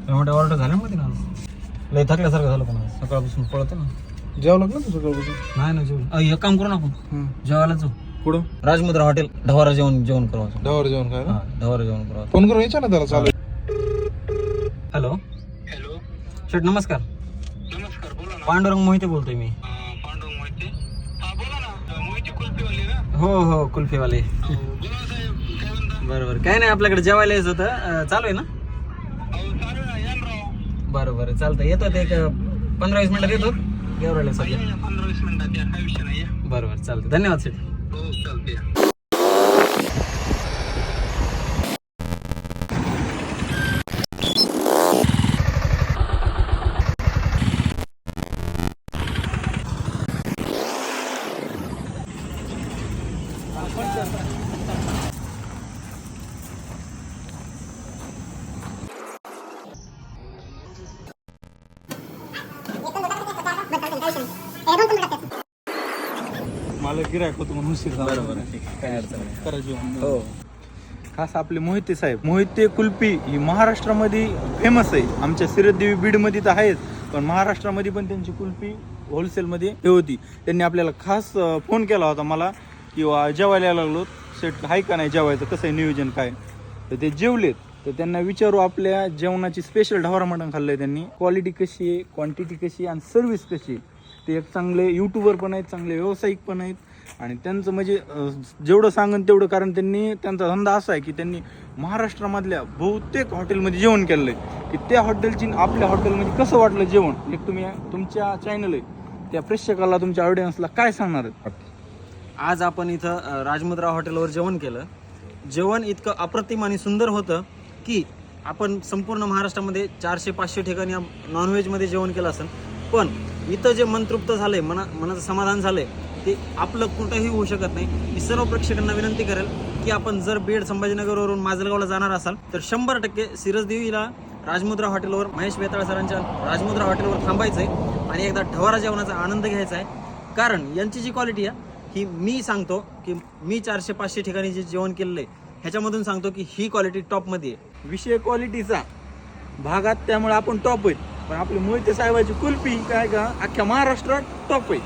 Tomato order झाल्या मध्ये ना लय थकल्यासारखं झालं पण सकाळपासून पळतो ना. जेवावं लागलं ना सकाळपासून. नाही ना जेवण एक काम करू ना आपण जेवायला जाऊ कुठं? राजमुद्रा हॉटेल ढवारा जेवण करू आपण. ढवावर जेवण काय ना? ढवारा जेवण करू. फोन करून यायचा ना त्याला चालू. हॅलो हॅलो शेठ नमस्कार. नमस्कार बोला ना. पांडुरंग मोहिते बोलतोय मी. पांडुरंग मोहिते. हा बोला ना. मोहिते कुल्फीवाले ना. हो कुल्फीवाले. बोला साहेब काय म्हणता? बरोबर काय नाही आपल्याकडे जेवायला यायचं होतं चालू आहे ना. चालू ना या ना राव. बरं चालतं येतो ते एक 15-20 मिनिटात येतो गेवरायला सध्या. 15-20 मिनिटात या काय विषय नाही या. बरोबर चालतं धन्यवाद शेठ. हो चालते या. मला गिरायक होतो म्हणून उशीर झाला. बरोबर काय अडचण नाही. करा जेवण. हो खास आपले मोहिते साहेब. मोहिते कुल्फी ही महाराष्ट्रामध्ये फेमस आहे. आमच्या सिरदेवी बीडमध्ये तर आहेच, पण महाराष्ट्रामध्ये पण त्यांची कुल्फी होलसेलमध्ये हे होती. त्यांनी आपल्याला खास फोन केला होता मला किंवा जेवायला यायला लागलो सेट आहे का नाही जेवायचं, कसं आहे नियोजन काय. तर ते जेवलेत तर त्यांना विचारू आपल्या जेवणाची स्पेशल ढवारा मटण खाल्लं आहे त्यांनी. क्वालिटी कशी आहे, क्वांटिटी कशी आहे आणि सर्व्हिस कशी आहे. ते एक चांगले यूट्यूबर पण आहेत, चांगले व्यावसायिक पण आहेत. आणि त्यांचं म्हणजे जेवढं सांगन तेवढं, कारण त्यांचा धंदा असा आहे की त्यांनी महाराष्ट्रामधल्या बहुतेक हॉटेलमध्ये जेवण केलं आहे की त्या हॉटेलची आपल्या हॉटेलमध्ये कसं वाटलं जेवण. एक तुम्ही तुमच्या चॅनल आहे त्या प्रेक्षकाला तुमच्या ऑडियन्सला काय सांगणार आहेत? आज आपण इथं राजमुद्रा हॉटेलवर जेवण केलं. जेवण इतकं अप्रतिम आणि सुंदर होतं की आपण संपूर्ण महाराष्ट्रामध्ये 400-500 ठिकाणी नॉनव्हेजमध्ये जेवण केलं असेल, पण इथं जे मनतृप्त झालंय, मनाचं समाधान झालंय ते आपलं कुठंही होऊ शकत नाही. मी सर्व प्रेक्षकांना विनंती करेल की आपण जर बीड संभाजीनगरवरून माजलगावला जाणार असाल तर 100% सिरसदेवीला राजमुद्रा हॉटेलवर महेश बेताळ सरांच्या राजमुद्रा हॉटेलवर थांबायचं आहे आणि एकदा ढवारा जेवणाचा आनंद घ्यायचा आहे. कारण यांची जी क्वालिटी आहे ही मी सांगतो की मी 400-500 ठिकाणी जे जेवण केलेलं आहे ह्याच्यामधून सांगतो की ही क्वालिटी टॉपमध्ये आहे. विषय क्वालिटीचा भागात, त्यामुळे आपण टॉप आहेत. पण आपले मोहिते साहेबाची कुल्फी काय का अख्ख्या महाराष्ट्रात टॉप आहे.